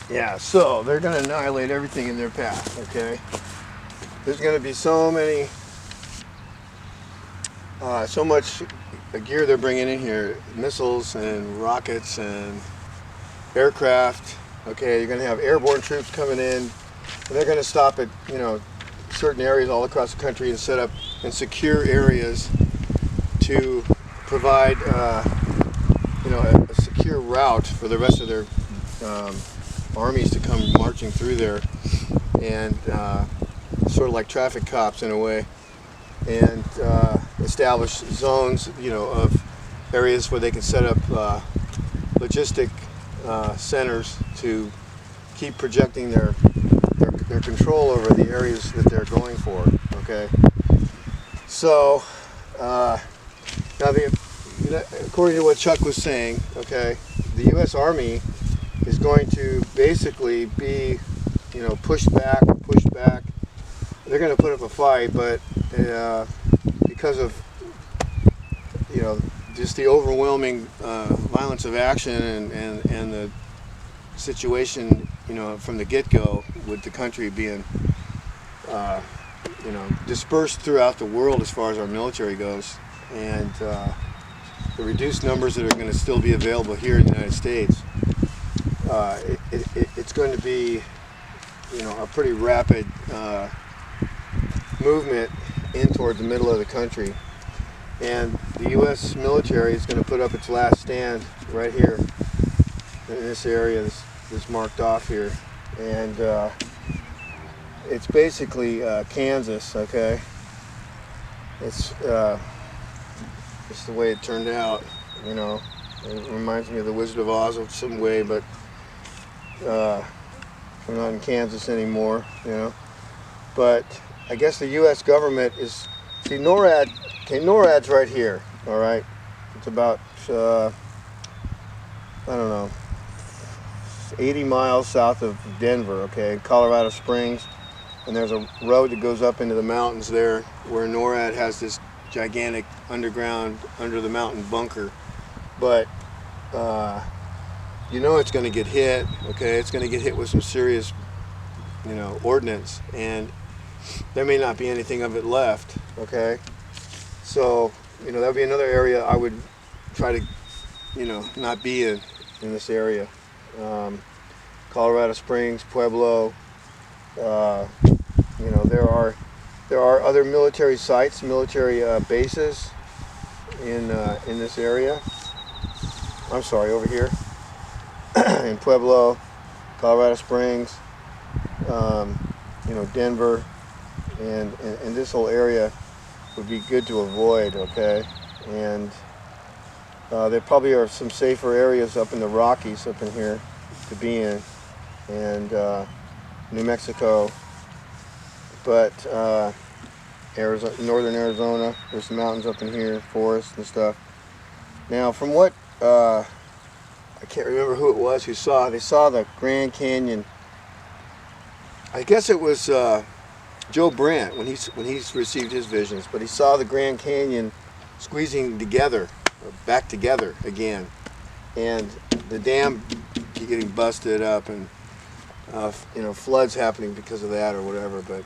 Yeah, so they're going to annihilate everything in their path, okay? There's going to be so many, so much gear they're bringing in here, missiles and rockets and aircraft, okay? You're going to have airborne troops coming in, and they're going to stop at, certain areas all across the country and set up and secure areas to provide, a secure route for the rest of their armies to come marching through there, and sort of like traffic cops in a way, and establish zones, of areas where they can set up logistic centers to keep projecting their control over the areas that they're going for. Okay, so now according to what Chuck was saying, okay, the U.S. Army is going to basically be, pushed back. They're going to put up a fight, but because of, just the overwhelming violence of action and the situation, from the get-go, with the country being, dispersed throughout the world as far as our military goes, and the reduced numbers that are going to still be available here in the United States, it's going to be, a pretty rapid movement in toward the middle of the country. And the U.S. military is going to put up its last stand right here in this area, this marked off here. And it's basically Kansas, okay? It's the way it turned out, It reminds me of the Wizard of Oz in some way, but we're not in Kansas anymore, But I guess the U.S. government is, see, NORAD's right here, all right? It's about, I don't know, 80 miles south of Denver, okay, Colorado Springs. And there's a road that goes up into the mountains there where NORAD has this gigantic underground, under the mountain bunker. But, it's going to get hit, okay? It's going to get hit with some serious, ordnance. And there may not be anything of it left, okay? So, that would be another area I would try to, not be in this area. Colorado Springs, Pueblo, there are other military sites, military bases in this area. I'm sorry, over here in Pueblo, Colorado Springs, Denver, and this whole area would be good to avoid, okay? And there probably are some safer areas up in the Rockies up in here to be in, and New Mexico, but Arizona, northern Arizona, there's some mountains up in here, forests and stuff. Now, from what I can't remember who it was who they saw the Grand Canyon. I guess it was Joe Brandt when he's received his visions, but he saw the Grand Canyon squeezing together, back together again, and the dam getting busted up, and floods happening because of that or whatever. But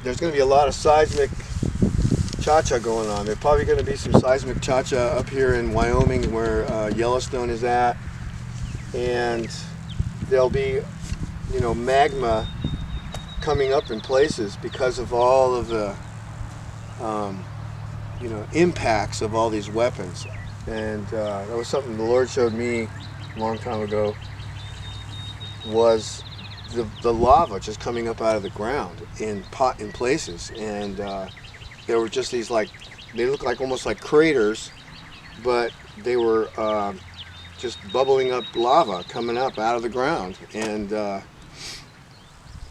there's going to be a lot of seismic cha-cha going on. There's probably going to be some seismic cha-cha up here in Wyoming where Yellowstone is at, and there'll be magma coming up in places because of all of the impacts of all these weapons. And that was something the Lord showed me a long time ago, was the lava just coming up out of the ground in places, and there were just these, they look like almost like craters, but they were just bubbling up lava coming up out of the ground. And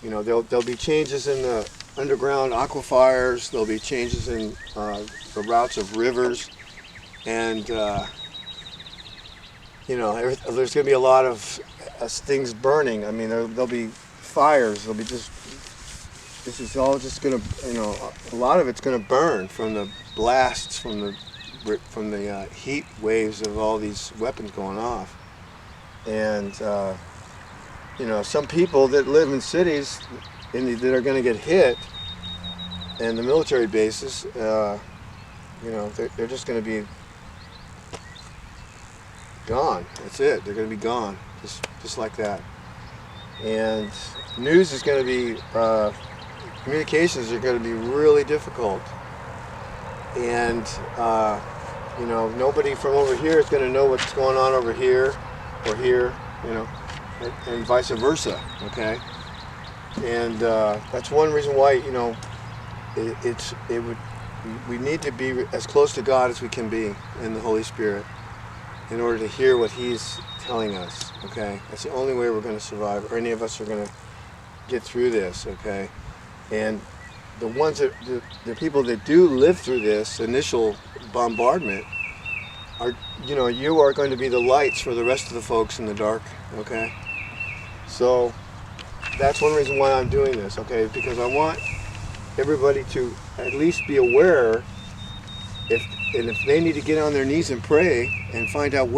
there'll be changes in the underground aquifers. There'll be changes in the routes of rivers, and there's going to be a lot of things burning. I mean, there'll be fires. There'll be this is all just going to, a lot of it's going to burn from the blasts, from the heat waves of all these weapons going off. And some people that live in cities that are going to get hit, and the military bases, they're just going to be gone. That's it. They're going to be gone, just like that. And news is going to be, communications are going to be really difficult. And nobody from over here is going to know what's going on over here or here, and vice versa. Okay. And that's one reason why we need to be as close to God as we can be in the Holy Spirit in order to hear what He's telling us. Okay, that's the only way we're going to survive, or any of us are going to get through this. Okay, and the ones that the people that do live through this initial bombardment are, you are going to be the lights for the rest of the folks in the dark. Okay, so that's one reason why I'm doing this. Okay, because I want everybody to at least be aware if they need to get on their knees and pray and find out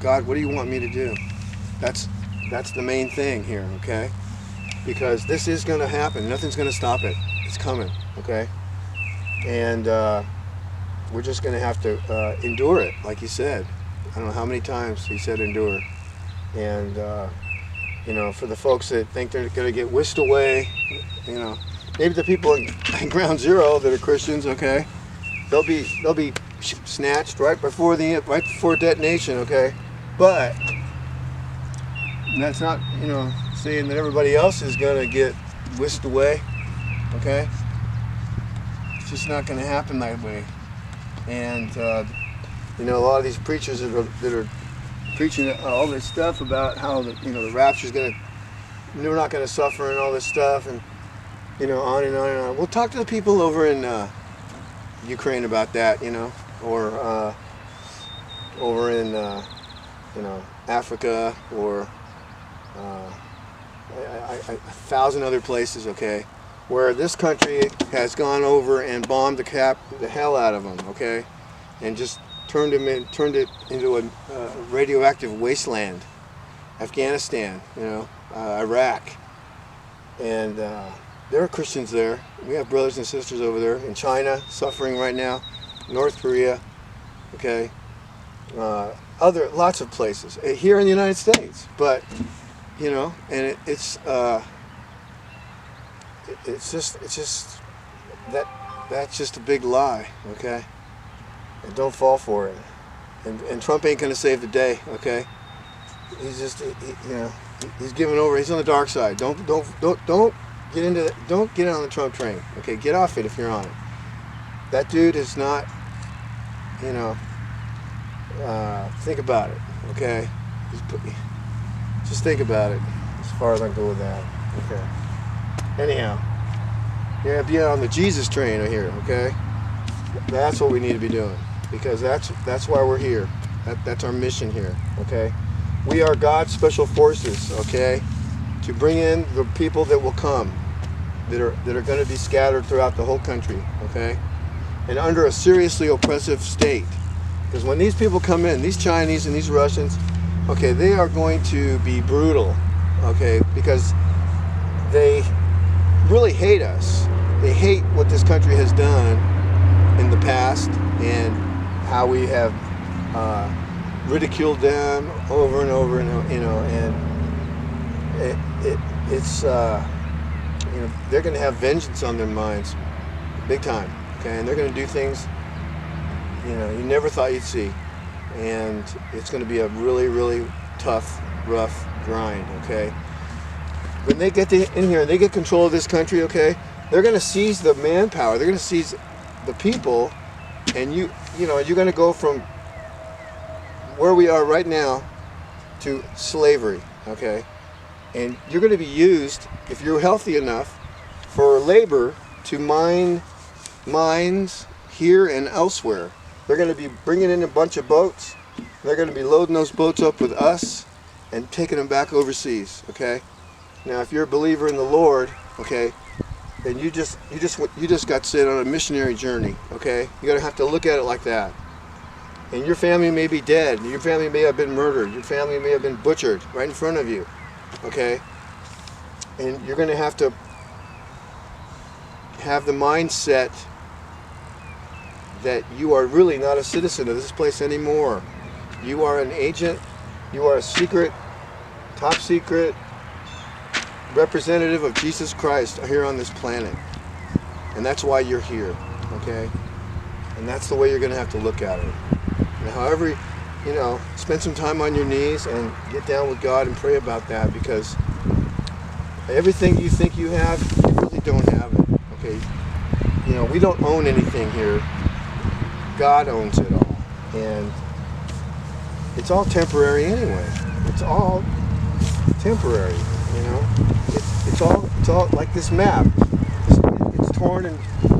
God, what do you want me to do? That's the main thing here, okay? Because this is going to happen. Nothing's going to stop it. It's coming, okay? And we're just going to have to endure it, like He said. I don't know how many times He said endure. And, for the folks that think they're going to get whisked away, maybe the people in Ground Zero that are Christians, okay, they'll be snatched right before detonation, okay. But that's not saying that everybody else is gonna get whisked away, okay. It's just not gonna happen that way. And a lot of these preachers that are preaching all this stuff about how the rapture's gonna, we're not gonna suffer and all this stuff, and on and on and on. We'll talk to the people over in Ukraine about that, or over in Africa, or a thousand other places, okay, where this country has gone over and bombed the hell out of them, okay, and just turned it into a radioactive wasteland. Afghanistan, Iraq, and there are Christians there. We have brothers and sisters over there in China suffering right now, North Korea, okay, lots of places here in the United States. But and it's just that's just a big lie, okay. And don't fall for it. And Trump ain't gonna save the day, okay. He's just he's giving over. He's on the dark side. Don't get into it. Don't get on the Trump train. Okay, get off it if you're on it. That dude is not, think about it, okay? Just think about it, as far as I go with that, okay? Anyhow, you're going to be on the Jesus train here, okay? That's what we need to be doing, because that's why we're here. That's our mission here, okay? We are God's special forces, okay? To bring in the people that will come, that are going to be scattered throughout the whole country, okay? And under a seriously oppressive state. Because when these people come in, these Chinese and these Russians, okay, they are going to be brutal, okay? Because they really hate us. They hate what this country has done in the past and how we have ridiculed them over and over, and it's they're going to have vengeance on their minds, big time, okay? And they're going to do things, you never thought you'd see. And it's going to be a really, really tough, rough grind, okay? When they get in here and they get control of this country, okay, they're going to seize the manpower. They're going to seize the people, and you're going to go from where we are right now to slavery, okay? And you're going to be used, if you're healthy enough, for labor to mine mines here and elsewhere. They're going to be bringing in a bunch of boats. They're going to be loading those boats up with us and taking them back overseas, okay? Now, if you're a believer in the Lord, okay, then you just got sent on a missionary journey, okay? You're going to have to look at it like that. And your family may be dead. Your family may have been murdered. Your family may have been butchered right in front of you. Okay? And you're going to have the mindset that you are really not a citizen of this place anymore. You are an agent. You are a secret, top secret representative of Jesus Christ here on this planet. And that's why you're here. Okay? And that's the way you're going to have to look at it. And however, spend some time on your knees and get down with God and pray about that, because everything you think you have, you really don't have it. Okay? We don't own anything here. God owns it all. And it's all temporary anyway. It's all temporary, It's all like this map. It's torn and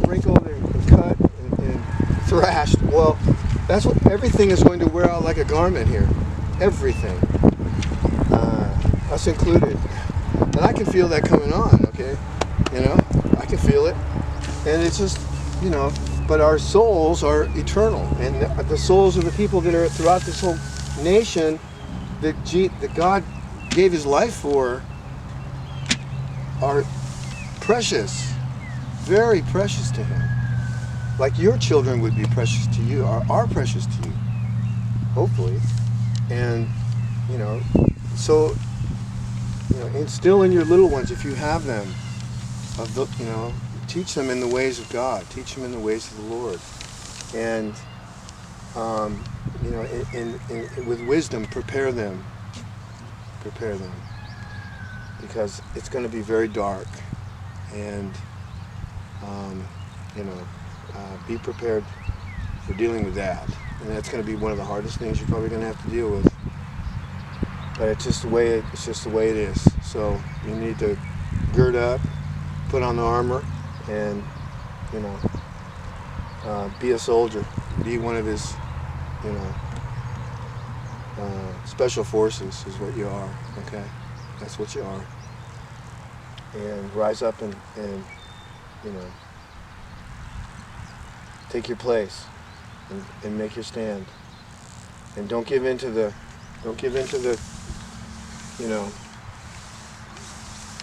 wrinkled and cut and thrashed. Well, that's what everything is going to wear out like a garment here. Everything. Us included. And I can feel that coming on, okay? I can feel it. And it's just, but our souls are eternal. And the souls of the people that are throughout this whole nation that God gave his life for are precious. Very precious to him. Like your children would be precious to you, are precious to you. Hopefully. And, so, instill in your little ones, if you have them, teach them in the ways of God. Teach them in the ways of the Lord. And, with wisdom, prepare them. Prepare them. Because it's going to be very dark. And, be prepared for dealing with that. And that's going to be one of the hardest things you're probably going to have to deal with. But it's just the way it is. So you need to gird up, put on the armor, and be a soldier. Be one of his, special forces is what you are. Okay, that's what you are. And rise up and take your place and make your stand. And don't give in to the